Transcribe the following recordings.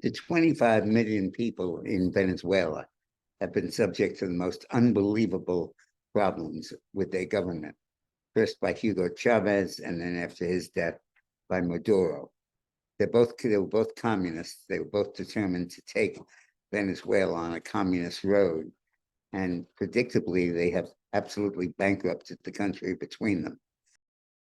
The 25 million people in Venezuela have been subject to the most unbelievable problems with their government. First by Hugo Chavez, and then after his death by Maduro. They were both communists. They were both determined to take Venezuela on a communist road. And predictably, they have absolutely bankrupted the country between them.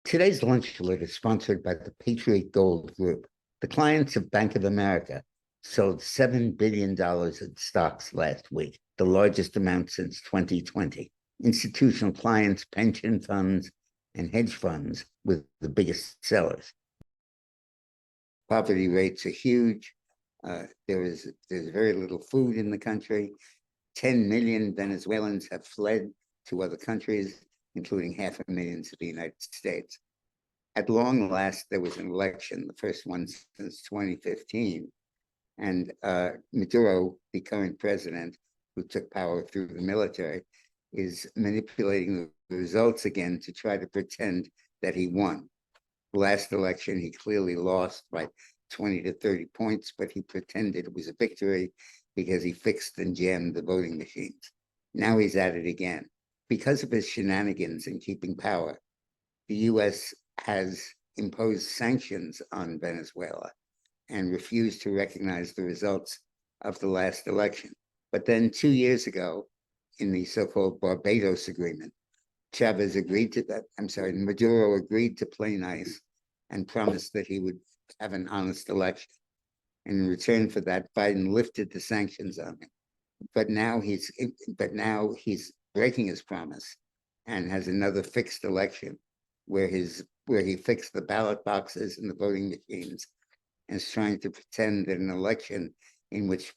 Today's lunch alert is sponsored by the Patriot Gold Group. The clients of Bank of America sold $7 billion in stocks last week, the largest amount since 2020. Institutional clients, pension funds, and hedge funds were the biggest sellers. Poverty rates are huge. There's very little food in the country. 10 million Venezuelans have fled to other countries, including 500,000 to the United States. At long last, there was an election, the first one since 2015. And Maduro, the current president, who took power through the military, is manipulating the results again to try to pretend that he won. Last election, he clearly lost by 20 to 30 points, but he pretended it was a victory because he fixed and jammed the voting machines. Now he's at it again. Because of his shenanigans in keeping power, the U.S. has imposed sanctions on Venezuela and refused to recognize the results of the last election. But then 2 years ago, in the so-called Barbados Agreement, Chavez agreed to that. Maduro agreed to play nice and promised that he would have an honest election. And in return for that, Biden lifted the sanctions on him. But now he's breaking his promise and has another fixed election where he fixed the ballot boxes and the voting machines and is trying to pretend that an election in which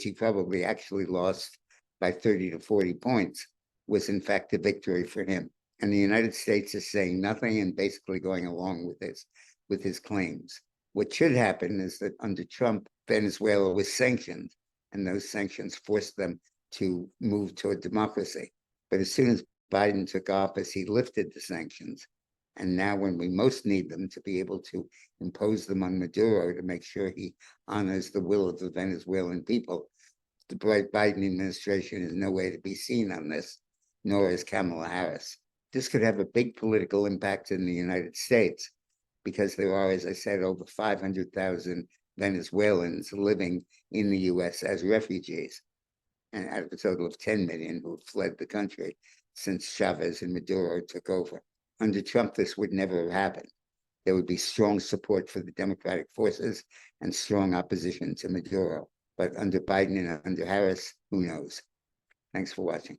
he probably actually lost by 30 to 40 points was in fact a victory for him. And the United States is saying nothing and basically going along with his claims. What should happen is that under Trump, Venezuela was sanctioned, and those sanctions forced them to move toward democracy. But as soon as Biden took office, he lifted the sanctions. And now when we most need them to be able to impose them on Maduro to make sure he honors the will of the Venezuelan people, the Biden administration is nowhere to be seen on this, nor is Kamala Harris. This could have a big political impact in the United States because there are, as I said, over 500,000 Venezuelans living in the U.S. as refugees, and out of a total of 10 million who have fled the country since Chavez and Maduro took over. Under Trump, this would never have happened. There would be strong support for the democratic forces and strong opposition to Maduro. But under Biden and under Harris, who knows? Thanks for watching.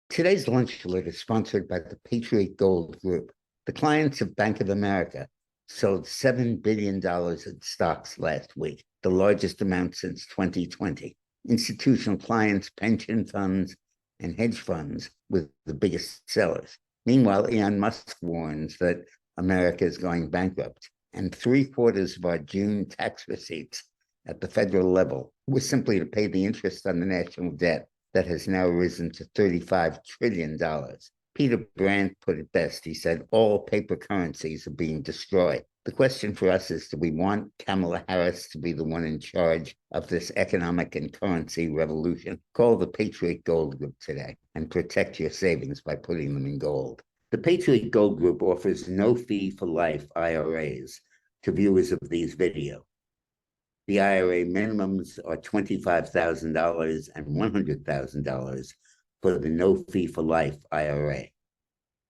Today's lunch alert is sponsored by the Patriot Gold Group. The clients of Bank of America sold $7 billion in stocks last week, the largest amount since 2020. Institutional clients, pension funds, and hedge funds were the biggest sellers. Meanwhile, Elon Musk warns that America is going bankrupt, and 3/4 of our June tax receipts at the federal level was simply to pay the interest on the national debt that has now risen to $35 trillion. Peter Brandt put it best. He said, all paper currencies are being destroyed. The question for us is, do we want Kamala Harris to be the one in charge of this economic and currency revolution? Call the Patriot Gold Group today and protect your savings by putting them in gold. The Patriot Gold Group offers no fee for life IRAs to viewers of these videos. The IRA minimums are $25,000 and $100,000 for the no fee for life IRA.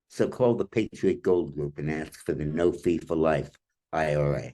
So call the Patriot Gold Group and ask for the no fee for life IRA.